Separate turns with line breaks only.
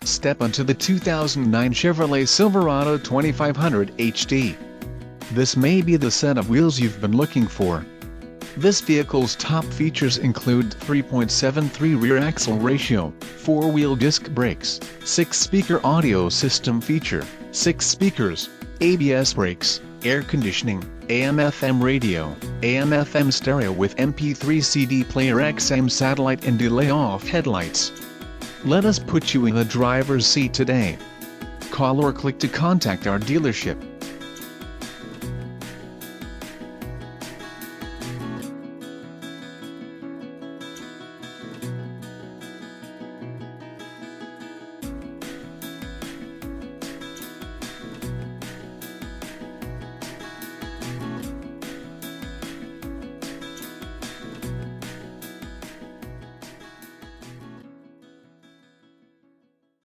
Step onto the 2009 Chevrolet Silverado 2500 HD. This may be the set of wheels you've been looking for. This vehicle's top features include 3.73 rear axle ratio, 4-wheel disc brakes, 6-speaker audio system feature, 6 speakers, ABS brakes, air conditioning, AM/FM radio, AM/FM stereo with MP3 CD player, XM satellite and delay-off headlights. Let us put you in the driver's seat today. Call or click to contact our dealership.